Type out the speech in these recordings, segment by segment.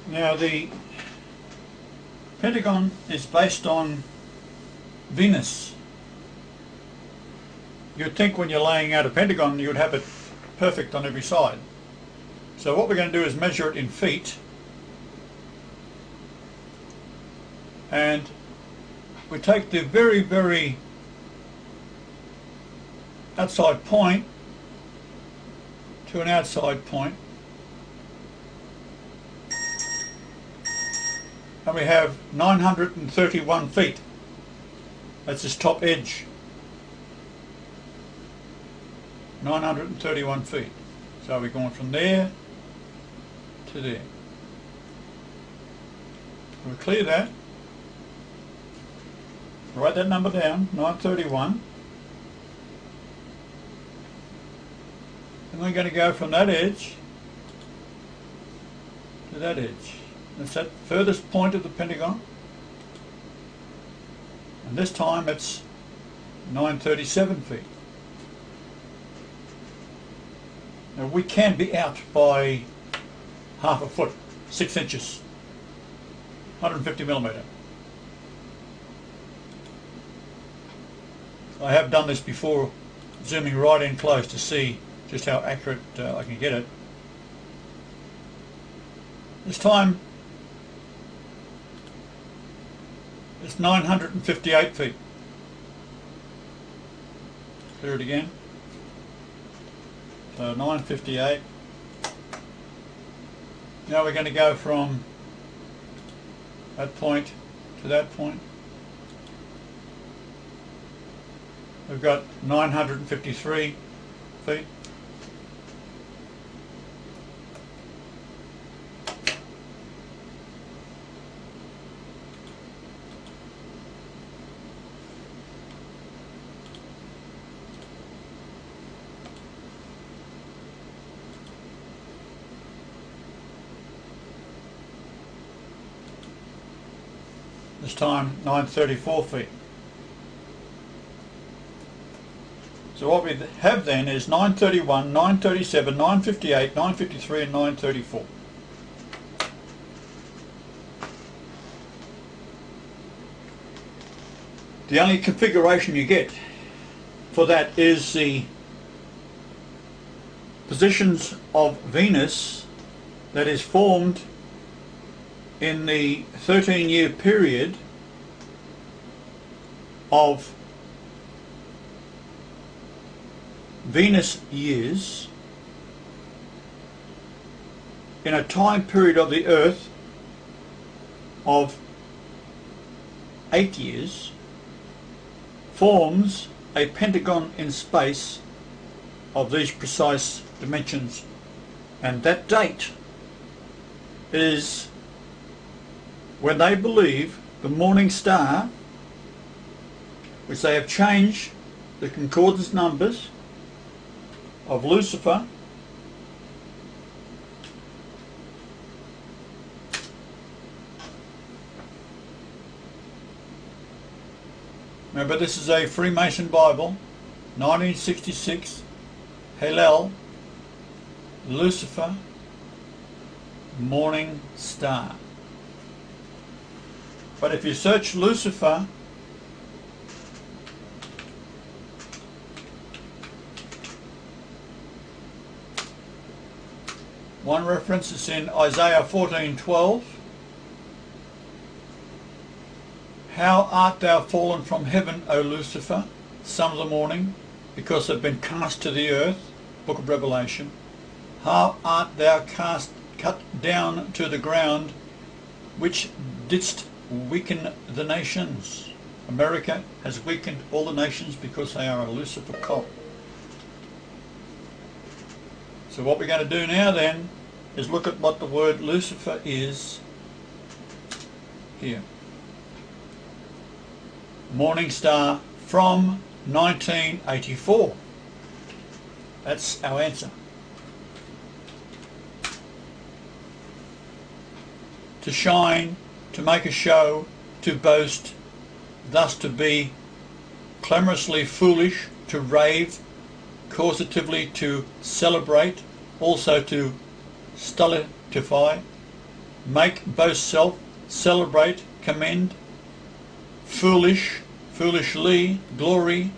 Now the Pentagon is based on Venus. You'd think when you're laying out a pentagon you'd have it perfect on every side. So what we're going to do is measure it in feet, and we take the very, very outside point to an outside point, and we have 931 feet. That's its top edge. 931 feet. So we're going from there to there. We clear that. Write that number down, 931. And we're going to go from that edge to that edge. That's that furthest point of the Pentagon. And this time it's 937 feet. Now we can be out by half a foot, 6 inches, 150 millimeter. I have done this before, zooming right in close to see just how accurate I can get it. This time it's 958 feet. Clear it again. So 958. Now we're going to go from that point to that point. We've got 953 feet. This time 934 feet. So what we have then is 931, 937, 958, 953 and 934. The only configuration you get for that is the positions of Venus that is formed in the 13-year period of Venus years in a time period of the Earth of 8 years forms a pentagon in space of these precise dimensions, and that date is when they believe the morning star, which they have changed the concordance numbers of Lucifer remember, this is a Freemason Bible, 1966, Hillel, Lucifer, morning star. But if you search Lucifer, one reference is in Isaiah 14:12. How art thou fallen from heaven, O Lucifer, son of the morning, because they've been cast to the earth, book of Revelation. How art thou cut down to the ground, which didst weaken the nations. America has weakened all the nations because they are a Lucifer cult. So what we're going to do now then is look at what the word Lucifer is here. Morning star from 1984. That's our answer. To shine, to make a show, to boast, thus to be clamorously foolish, to rave, causatively to celebrate, also to stultify, make, boast self, celebrate, commend, foolish, foolishly, glory,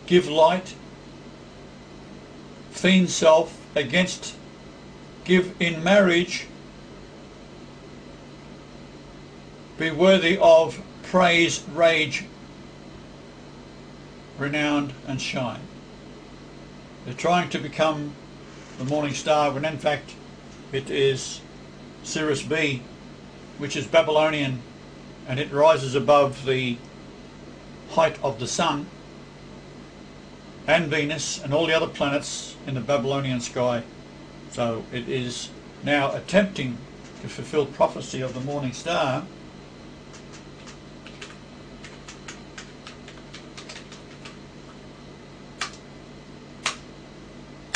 give light, feign self, against, give in marriage, be worthy of praise, rage, renowned and shine. They're trying to become the morning star when in fact it is Sirius B, which is Babylonian, and it rises above the height of the sun and Venus and all the other planets in the Babylonian sky. So it is now attempting to fulfill prophecy of the morning star.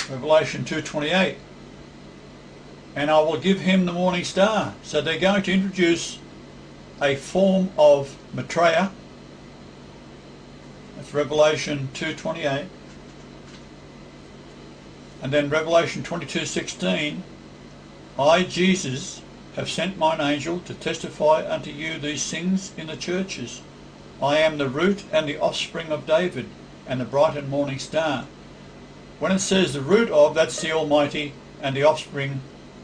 Revelation 2:28, and I will give him the morning star. So they're going to introduce a form of Maitreya. That's Revelation 2:28. And then Revelation 22:16, I, Jesus, have sent mine angel to testify unto you these things in the churches. I am the root and the offspring of David, and the bright and morning star. When it says the root of, that's the Almighty, and the offspring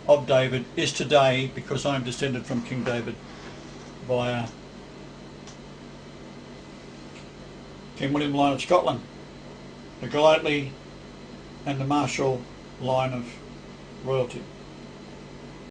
of David is today, because I am descended from King David via King William line of Scotland, the Golightly and the Marshall line of royalty.